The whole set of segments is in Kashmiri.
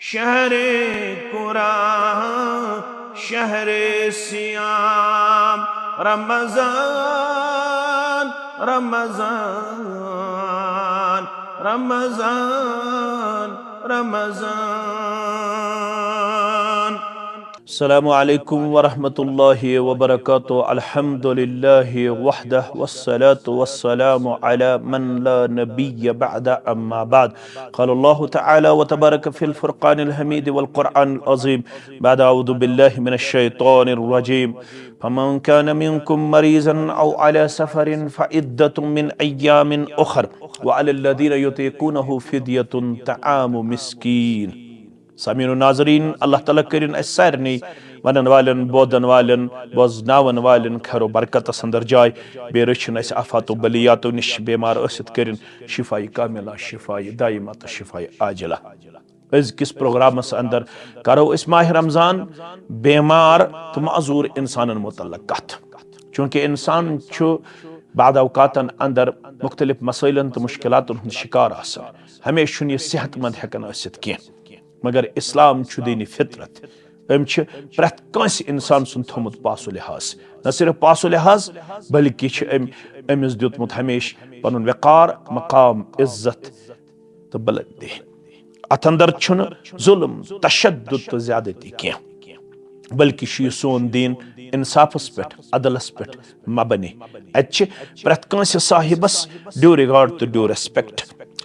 शहरे कुरान शहरे सियाम रमजान रमजान रमजान रमजान। अस्सलामु अलैकुम वरहमतुल्लाहि वबरकातुहू। अल्हम्दुलिल्लाहि वहदह वस्सलातु वस्सलामु अला मन ला नबिय्य बअद अम्मा बाद। क़ालल्लाहु तआला व तबारक फिल फुरक़ानिल हमीद वल क़ुरआनिल अज़ीम बाद अऊज़ु बिल्लाहि मिनश शैतानिर रजीम। फमन कान मिनकुम मरीज़न औ अला सफ़रिन फ़इद्दतुम मिन अय्यामिन उख़र व अलल्लज़ीना युतीक़ूनहु फ़िद्यतुन तआमु मिस्कीन। सामीन नाज़रीन, अल्लाह ताला करिन अस सारनी वनन वालन बोदन वालन बोजनावन वालन खैरो बरकतस अंदर जाय बे रचिन अस आफातो बलियातो निश बेमार असित करिन शिफाई कामिला शिफाई दाइमा तो शिफाई आजिला। अज़किस प्रोग्रामस अंदर करो इस माह रमजान बेमार तो माजूर इंसानन मुतल्लक कथ, चूंकि इंसान बाद औकातन अंदर मुख्तलिफ मसइलन तो मुश्किलातन हुंद शिकार आसान, हमेशा यह सेहतमंद हेकन असित कह, मगर इस्लाम दीन फितरत अम प्रत कंस इंसान सुन थोमुत पासो लिहाज, न सिर्फ पासो लिहाज बल्कि अमिस दितमुत हमेश पनुन वक़ार मकाम इज्जत तो बुलंदी। अत अंदर जुल्म तशद्दुद तो ज्यादती कह, बल्कि सोन दीन इंसाफस पे अदलस पे मबनी। अत प्रत कंस साहिबस ड्यू रिगार्ड तो ड्यू रेस्पेक्ट।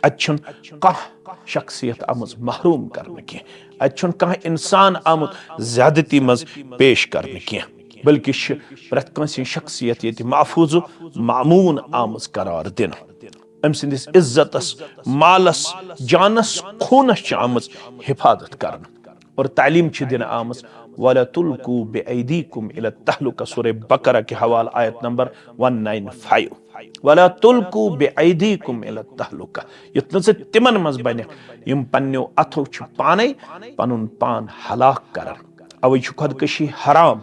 अत शख्सियत आमुज महरूम करने की, अत इंसान आमुत ज्यादती मज पेश करने की, बल्कि प्रत कंस शख्सियत ये महफूज मामून आमुज करार दिन। अम सिंदिस इज्जतस मालस जानस खूनस आमुज हिफाजत करन और तालीम दिन आमुज वला तुल्कू बिअयदीकुम इला तहलुका। सूरह बकरा के हवाला आयत नंबर 195। वला तुल्कू बिअयदीकुम इला तहलुका, यतन से तिमन मज बने यम पन्यो अथो पाने पनुन पान हलाक करन। अवै खुदकशी हराम,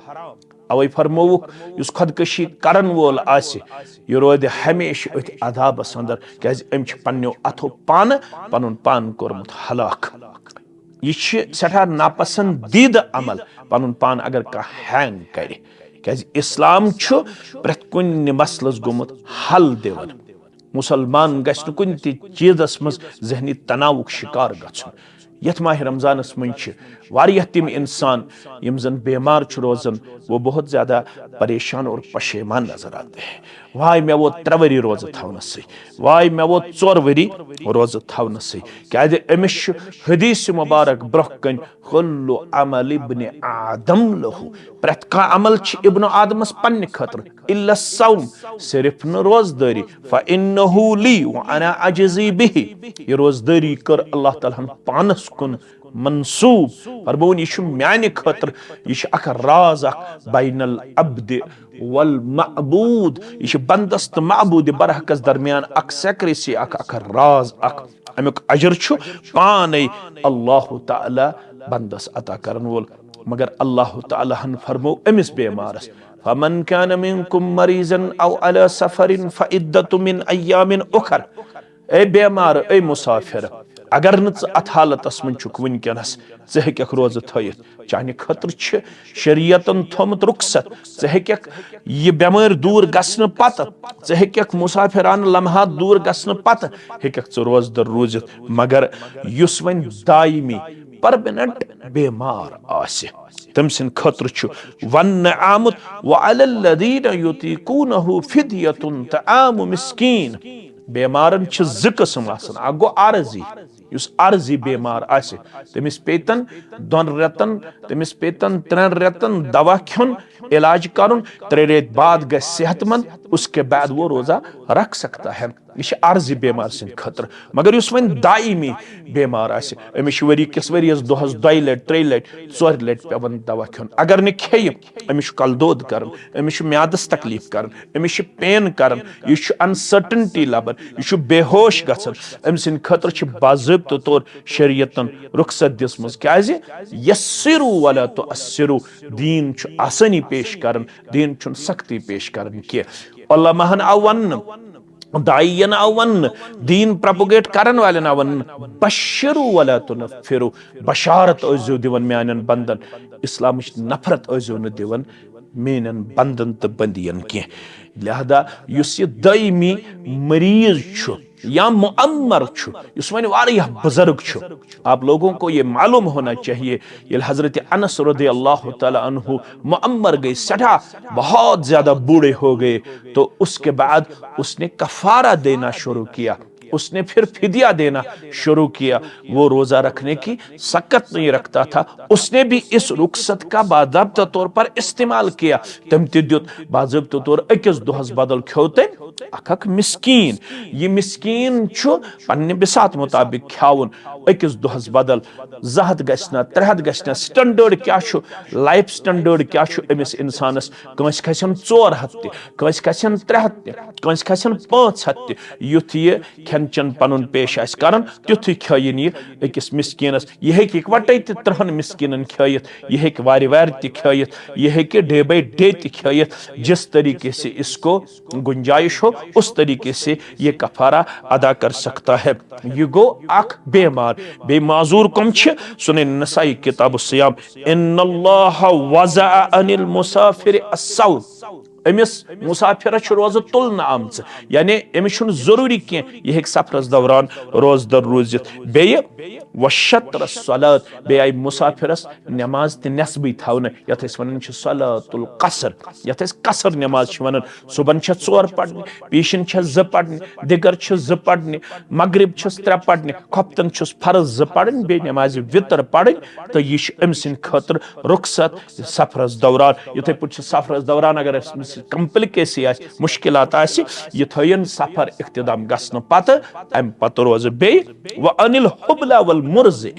अवै फरमोवुक युस खुदकशी करन वोल आसे यह रोद हमेशा अथ अदाबस अंदर, क्याज अम पन्यो अथो पान पनुन पान कोरमुत हलाक। यह सठा नापसंदीद अमल पनुन पान अगर कह हैंग करे, क्याज इस्लाम प्रत कुन मसलस गोमुत हल दिवन। मुसलमान गछ कुन चीजस मज जहनी तनावुक शिकार गछुन। यथ माह रमजानस मन तिम इंसान यम जन बेमार रोजन वो बहुत ज्यादा परेशान और पशेमान नजर आते हैं। वाय मे वो 3 वरी रोज थवनस, वाय मे वो 4 वरी रोज थवनस, क्या अमिस हदीस मुबारक ब्रोह कन कुल्लु अमल इब्न आदम लहु, प्रत कह अमल इब्न आदमस पन्ने खतर इल्ला सौम, सिर्फ न रोजदारी, फइन्नहु ली व अना अजज़ी बिही, ये रोजदारी कर अल्लाह ताला पानस कुन मंसूब फरमोन यह म्याने खतर, यह अख राज अख बैनल अब्द वल मअबूद, यह बंदस तो मअबूद बरहकस दरमियान अख सेक्रेसी अख राज अख अमुक अजर पाने अल्लाह ताला बंदस अता करन वोल। मगर अल्लाह ताला फरमो अमिस बेमारस फमन कान मिनकुम मरीज़न औ अला सफरिन फ़इद्दतुम मिन अय्यामिन उख़र। ए बेमार ए मुसाफिर, अगर न अत हालतस मन वनकनस हेक रोज थयित, चाहे खतर शरीयतन थोमुत रुखसत, हेक यह बेमार दूर गसन पत, हेक मुसाफिरान लम्हात दूर गसन पत हेक रोजदर रूजित। मगर युस वन दायमी परमानेंट बेमार आसे तम सिन खतर वन आमुत व अलल्लज़ीना युतीक़ूनहु फ़िद्यतुन तआमु मिस्कीन। बेमारन 2 किस्म आसान, अ गो आरजी, युस आरजी बेमार आसे तमिस पेतन 2 रेतन, तमिस पेतन 3 रेतन दवा खन इलाज करुन, 3 रेत बाद गए सेहतमंद, उसके बाद वो रोजा रख सकता है। यह आरजी बेमार सिंद खतर। मगर युस वन दायमी बेमार आसे अमिस वरी किस वरियस दोहस 2 लट 3 लट 4 लट पेवन दवा खन, अगर न खेय अमिस कल दोद करन, अमिस म्यादस तकलीफ करन, अमिस पेन करन, यह अनसर्टनटी लबन, यह बेहोश गसन, अम सिंद खतर बाज़ाब्त तौर शरीयतन रुखसत दिसमज, क्याज यस्सिरु वला तुअस्सिरु, दीन आसानी पेश करन, दीन सख्ती पेश करन के। उलमाहन आव वन दाइयन अवन दीन प्रोपोगेट करन वाले अवन बशरु वला तुनफिरु बशारत ओजो दिवन म्यानन बंदन इस्लामिच नफरत ओजो न दिवन मेनन बंदन तो बंदियन के लिहाजा युस ये दायमी मरीज छु या मुअम्मर छु युस वनि वारिया बुजुर्ग छु आप लोगों को ये मालूम होना चाहिए ये हजरत अनस रज़ियल्लाहु तआला अन्हु मुअम्मर गए सटा बहुत ज्यादा बूढ़े हो गए तो उसके बाद उसने कफारा देना शुरू किया उसने फिर फिदिया देना शुरू किया वो रोजा रखने की सकत नहीं रखता था उसने भी इस रुखसत का बाज़ाब्ता तौर पर इस्तेमाल किया तम तिद्युत बाज़ाब्ता तौर अकिस दुहस बदल खेते अख मिस्कीन ये मिस्कीन छु पन्ने बिसात मुताबिक खाउन अकिस दुहस बदल जहत गछना त्रेहत गछना स्टैंडर्ड क्या छु लाइफ स्टैंडर्ड क्या छु अमिस इंसानस कंस खसन 400 कंस खसन 300 कंस खसन 500 युथ ये खन चन पनुन पेश आस करन तुथु खयन ये अकिस मिस्कीनस ये हेक इकवटे त 3 मिस्कीनन खयत ये हेक वारि वारि त खयत ये हेक डे बाय डे त खयत जिस तरीके से इसको गुंजाइश हो उस तरीके से ये कफारा अदा कर सकता है ये गो अख बेमार बेमाजूर कम छ सुने नसाई किताब सियाम इन्नल्लाह वज़ा अनिल मुसाफिर अस्सौम अमिस मुसाफिर रोज तुलन आम यानी अमिस जरूरी कह यह सफरस दौरान रोजदर रूजित बे वशतर सलात बे आई मुसाफिरस नमाज त नस्बी थवन यथ वन सलातुल कसर यथ कसर नमाज वन सुबन 4 पढ़ने पीशन 2 पढ़ने दिगर 2 पढ़ने मगरिब 3 पढ़ने खपतन फर्ज 2 पढ़न बे नमाज वितर पढ़न तो यह अम सद खतर रुखसत सफरस दौरान यूथे पे सफरस दौरान अगर कंप्लिकेसी मुश्किलात यह थयन सफर इख्तिदाम गसन पत अम पत रोज बे व अनिल हुबला वल मुर्ज़े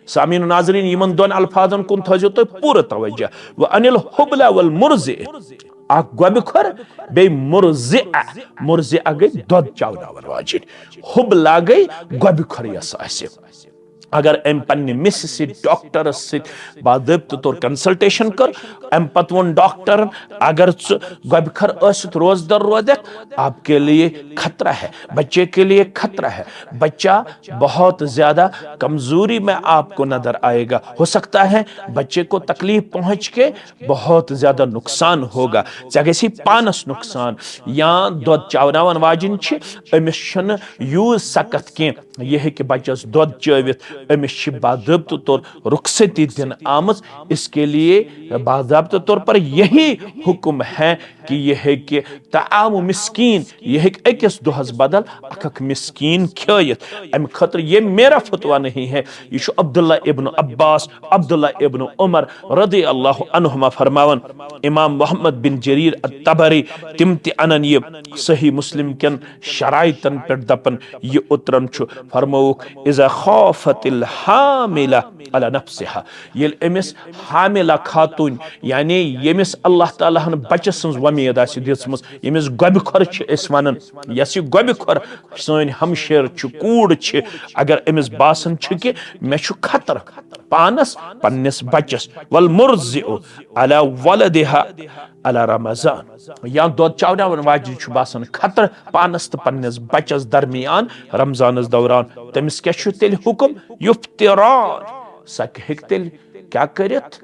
सामीन नाजरीन यमन दोन अल्फाजन कुन थजो तो पूरा तवज्जो व अनिल हुबला वल मुर्ज़े आ गोबिखर बे मुर्ज़िआ मुर्ज़िआ गई दोद चावनावन वाजिन हुबला गई गोबिखर यस आसे अगर अम पन्ने मिस डॉक्टर बाज़ाब्ता तौर कंसल्टेशन कर अम पत वो डॉक्टर अगर गोबिखर रोज दर रोद आपके लिए खतरा है बच्चे के लिए खतरा है बच्चा बहुत ज्यादा कमजोरी में आपको नजर आएगा हो सकता है बच्चे को तकलीफ पहुंच के बहुत ज्यादा नुकसान होगा जगह पानस नुकसान या दोद चावनावन वाजिन अमिस यूज सकत के यह कि बच्चस दोद चवित अमिस बाज़ाब्ता तौर रुखसती दिन आमज इसके लिए बाज़ाब्ता तौर पर यही हुक्म है कि यह कि ताम मिस्कीन यह अकिस दुहस बदल अख मिस्कीन खयत अम खतर ये मेरा फतवा नहीं है यह अब्दुल्ला इब्न अब्बास अब्दुल्ला इब्न उमर रज़ी अल्लाहु अन्हुमा फरमावन इमाम मोहम्मद बिन जरीर अत-तबरी तिम त अनन ये सही मुस्लिम कन शराइतन पर दपन ये उतरन छु फरमौक इज़ा खौफतिल हामिला अला नफ्सिहा ये अमिस हामिला खातून यानी यमिस अल्लाह ताला हन बचस वमीद आसि दिसमस यमिस गोबिखर वन यस गोबिखर सन हमशेर कूड़ अगर अमिस बासन कि मे खतर पानस पन्निस बचस वल मुर्ज़िउ अला वलदिहा अला रमजान या दोद चावनावन वाजिन बासन खतर पानस तो पन्निस बचस दरमियान रमजानस दौरान तमिस क्या तेल हुक्म युफ्तिरान सह हेक तेल क्या करित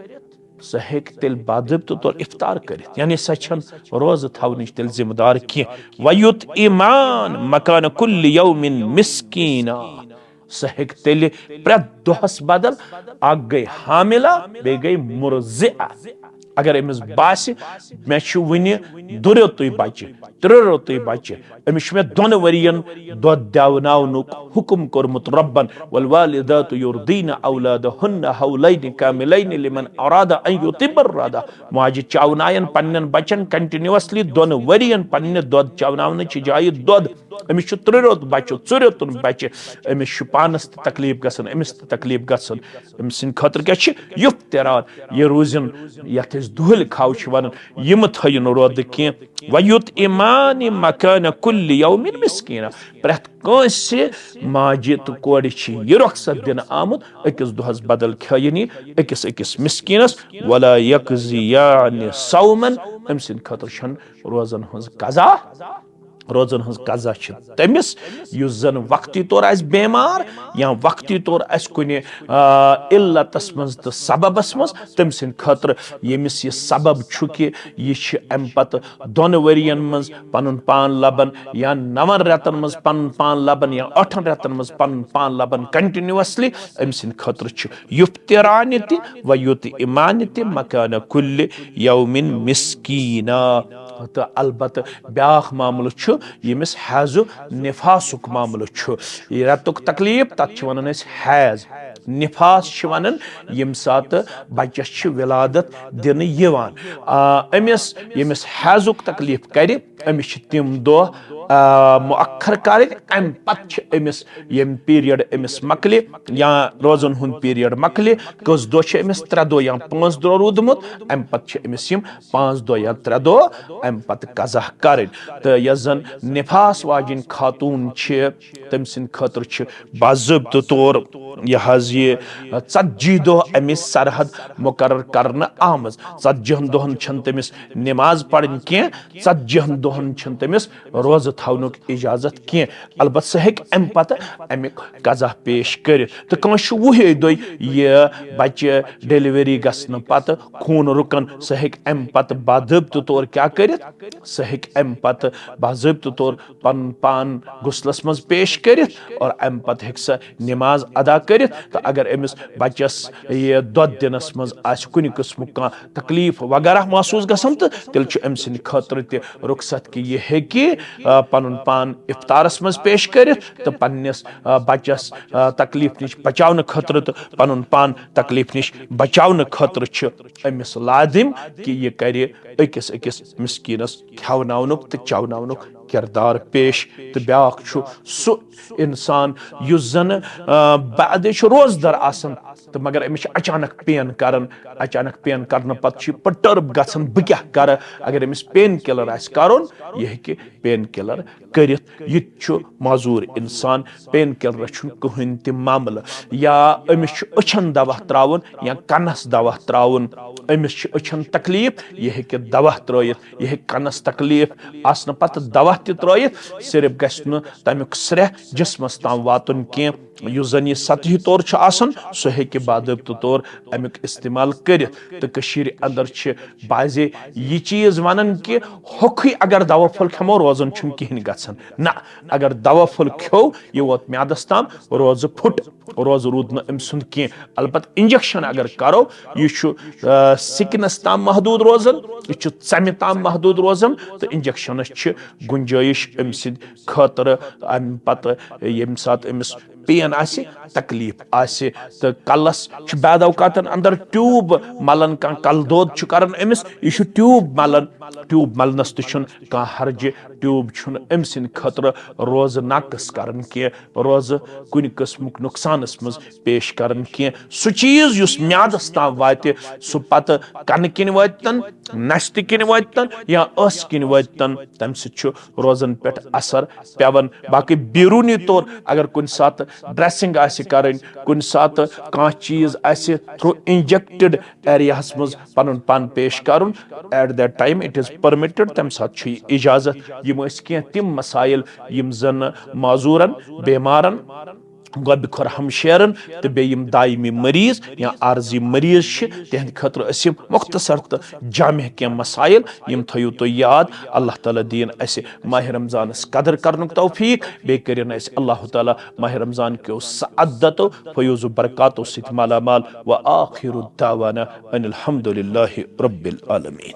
सह हेक तेल बाज़ाब्ता तौर इफ्तार करित यानी सह रोज थवन तेल जिम्मेदार कह वयुत ईमान मकान कुल्ल यौमिन मिस्कीना सह हेक तेल प्रत दुहस बदल अ गई हामिला बे गई मुर्ज़िआ अगर अमिस बास मे वन दुरतु बच्चे त्रुतु बच्चे अमिस मे 2 वरियन दोद देवनावनुक हुक्म कोरमुत रब्बन वल वालिदातु युर्दीन औलादहुन्न हौलैन कामिलैन लिमन अरादा अन युतिबर रादा माजि चावनायन पन्नन बच्चन कंटिन्यूअसली 2 वरियन पन्ने दोद चावनावन छि जाय दोद अमिस त्रुत बच्चे चुरतुन बच्चे अमिस पानस तकलीफ गसन अमिस तकलीफ गसन अमिस खतर क्या छि युफ्तिरान ये रोजन यथ दुहल खाव वन यम थयन रोद कह वयुत ईमान मकान कुल्ल यौमिन मिस्कीना प्रत कंसे माजि तो कोड़ यह रुखसत दिन आमुत अकिस दुहस बदल खयन अकिस अकिस मिस्कीनस वला यकज़ियान सौमन अम सद खतर रोजन हज कज़ा روزن ہز قضا چھ تمس یس زن وقتی طور آسہِ بیمار یا وقتی طور آسہِ کُنہِ علتس منٛز تہٕ سببس منٛز تٔمۍ سٕنٛدِ خٲطرٕ ییٚمِس یہِ سبب چھُ کہِ یہِ چھِ اَمہِ پتہٕ 2 ؤرین منٛز پنُن پان لبان یا 9 رٮ۪تن منٛز پنُن پان لبان یا 8 رٮ۪تن منٛز پنُن پان لبان کنٹِنیوسلی أمۍ سٕنٛدِ خٲطرٕ چھُ یُفتِرانہِ تہِ و یُطعِمانہِ تہِ مکانہ کُلہِ یومِن مسکیٖنا تہٕ البتہ بیٛاکھ معاملہٕ چھُ ییٚمِس حیض نفاسُک معاملہٕ چھُ رٮ۪تُک تکلیٖف تتھ چھِ ونان أسۍ حیض نفاس چھِ ونان ییٚمہِ ساتہٕ بچس چھِ ولادت دِنہٕ یِوان أمِس ییٚمِس حیضُک تکلیٖف کرِ أمِس چھِ تِم دۄہ مؤخر کرٕنۍ امہِ پتہٕ چھِ أمِس ییٚمہِ پیٖریڈ أمِس مۄکلہِ یا روزن ہُنٛد پیٖریڈ مۄکلہِ کٔژ دۄہ چھِ أمِس 3 دۄہ یا 5 دۄہ روٗدمُت امہِ پتہٕ چھِ أمِس یِم 5 دۄہ یا 3 دۄہ امہِ پتہٕ قضا کرٕنۍ تہٕ یۄس زن نفاس واجِنۍ خاتوٗن چھِ تٔمۍ سٕنٛدِ خٲطرٕ چھِ باضٲبطہٕ طور یہِ حظ یہِ 40 دۄہ أمِس سرحد مُقرر کرنہٕ آمٕژ 40 دۄہن چھنہٕ تٔمِس نٮ۪ماز پرٕنۍ کینٛہہ 40 دۄہن چھنہٕ تٔمِس روزٕ تھاونُک اِجازت کینٛہہ البتہ سُہ ہیٚکہِ امہِ پتہٕ امیُک قضا پیش کٔرِتھ تہٕ کٲنٛسہِ چھُ 20 دۄہہِ یہِ بچہِ ڈیلؤری گژھنہٕ پتہٕ خوٗن رُکان سُہ ہیٚکہِ امہِ پتہٕ باضٲبطہٕ طور کیٛاہ کٔرِتھ سُہ ہیٚکہِ امہِ پتہٕ باضٲبطہٕ طور پنُن پان غسلس منٛز پیش کٔرِتھ اور امہِ پتہٕ ہیٚکہِ سۄ نٮ۪ماز ادا کٔرِتھ تہٕ اگر أمِس بچس یہِ دۄد دِنس منٛز آسہِ کُنہِ قٕسمُک کانٛہہ تکلیٖف وغیرہ محسوٗس گژھان تہٕ تیٚلہِ چھُ أمۍ سٕنٛدِ خٲطرٕ تہِ رُخصت کہِ یہِ ہیٚکہِ پنُن پان اِفطارس منٛز پیش کٔرِتھ تہٕ پننِس بچس تکلیٖف نِش بچاونہٕ خٲطرٕ تہٕ پنُن پان تکلیٖف نِش بچاونہٕ خٲطرٕ چھُ أمِس لازِم کہِ یہِ کرِ أکِس مسکیٖنس کھٮ۪وناونُک تہٕ چاوناونُک کردار پیش تہٕ بیٛاکھ چھُ سُہ انسان یُس زن بعدٕ چھُ روزدر آسان تہٕ مگر أمِس چھِ اچانک پین کران اچانک پین کرنہٕ پتہٕ چھُ پٔٹٔرب گژھان بہٕ کیٛاہ کرٕ اگر أمِس پین کِلر آسہِ کرُن یہِ ہیٚکہِ پین کِلر کٔرِتھ یہِ تہِ چھُ معذوٗر انسان پین کِلرس چھُنہٕ کٕہٕنۍ تہِ معاملہٕ یا أمِس چھُ أچھن دوا تراوُن یا کنس دوا تراوُن أمِس چھُ أچھن تکلیٖف یہِ ہیٚکہِ دوا ترٲیِتھ یہِ ہیٚکہِ کنس تکلیٖف آسنہٕ پتہٕ دوا تہِ ترٲیِتھ صرف گژھِ نہٕ تمیُک سرٛیٚح جسمس تام واتُن کینٛہہ یُس زن یہِ سطحی طور چھُ آسان سُہ ہیٚکہِ باضٲبطہٕ طور امیُک استعمال کٔرِتھ تہٕ کٔشیٖرِ انٛدر چھِ بعضے یہِ چیٖز ونان کہِ ہوٚکھٕے اگر دوا پھوٚل کھٮ۪مو روزان چھُنہٕ کِہینۍ گژھان نہ اگر دوا پھوٚل کھیوٚو یہِ ووت میادس تام روزٕ پھُٹ روزٕ روٗد نہٕ أمۍ سُنٛد کینٛہہ البتہ انجکشن اگر کرو یہِ چھُ سِکنس تام محدوٗد روزان یہِ چھُ ژمہِ تام محدوٗد روزان تہٕ انجکشنس چھِ گُنجٲیش أمۍ سٕنٛدِ خٲطرٕ امہِ پتہٕ ییٚمہِ ساتہٕ أمِس پین آسہِ تکلیٖف آسہِ تہٕ کلس چھُ بعد اوقاتن انٛدر ٹیوٗب ملان کانٛہہ کلہٕ دود چھُ کران أمِس یہِ چھُ ٹیوٗب ملان ٹیوٗب ملنس تہِ چھُنہٕ کانٛہہ حرجہِ ٹیوٗب چھُنہٕ أمۍ سٕنٛدِ خٲطرٕ روزٕ ناقص کران کینٛہہ روزٕ کُنہِ قٕسمُک نۄقصانس منٛز پیش کران کینٛہہ سُہ چیٖز یُس میادس تام واتہِ سُہ پتہٕ کنہٕ کِنۍ وٲتۍتن نستہِ کِنۍ وٲتۍتن یا ٲسہٕ کِنۍ وٲتۍتن تمہِ سۭتۍ چھُ روزن پٮ۪ٹھ اثر پیوان باقٕے بیروٗنی طور اگر کُنہِ ساتہٕ ڈریسنگ آسہِ کرٕنۍ کُنہِ ساتہٕ کانٛہہ چیٖز آسہِ تھروٗ انجکٹڈ ایریاہس منٛز پنُن پان پیش کرُن at that time it is permitted تمہِ ساتہٕ چھُ یہِ اِجازت یِم ٲسۍ کینٛہہ تِم مسایل یِم زن معذوٗرن بٮ۪مارن گۄبہِ خۄر ہمشیرن تہٕ بیٚیہِ یِم دایمی مٔریٖض یا عارضی مٔریٖض چھِ تِہنٛدِ خٲطرٕ ٲسۍ یِم مۄختصر تہٕ جامع کینٛہہ مسایل یِم تھٲیِو تُہۍ یاد اللہ تعالیٰ دِیِن اَسہِ ماہِ رمضانس قدر کرنُک توفیٖق بیٚیہِ کٔرِنۍ اَسہِ اللہ تعالیٰ ماہِ رمضان کیو سعادتو فیوضو برکاتو سۭتۍ مالا مال وآخر دعوانا ان الحمدُ للہ رب العالمین.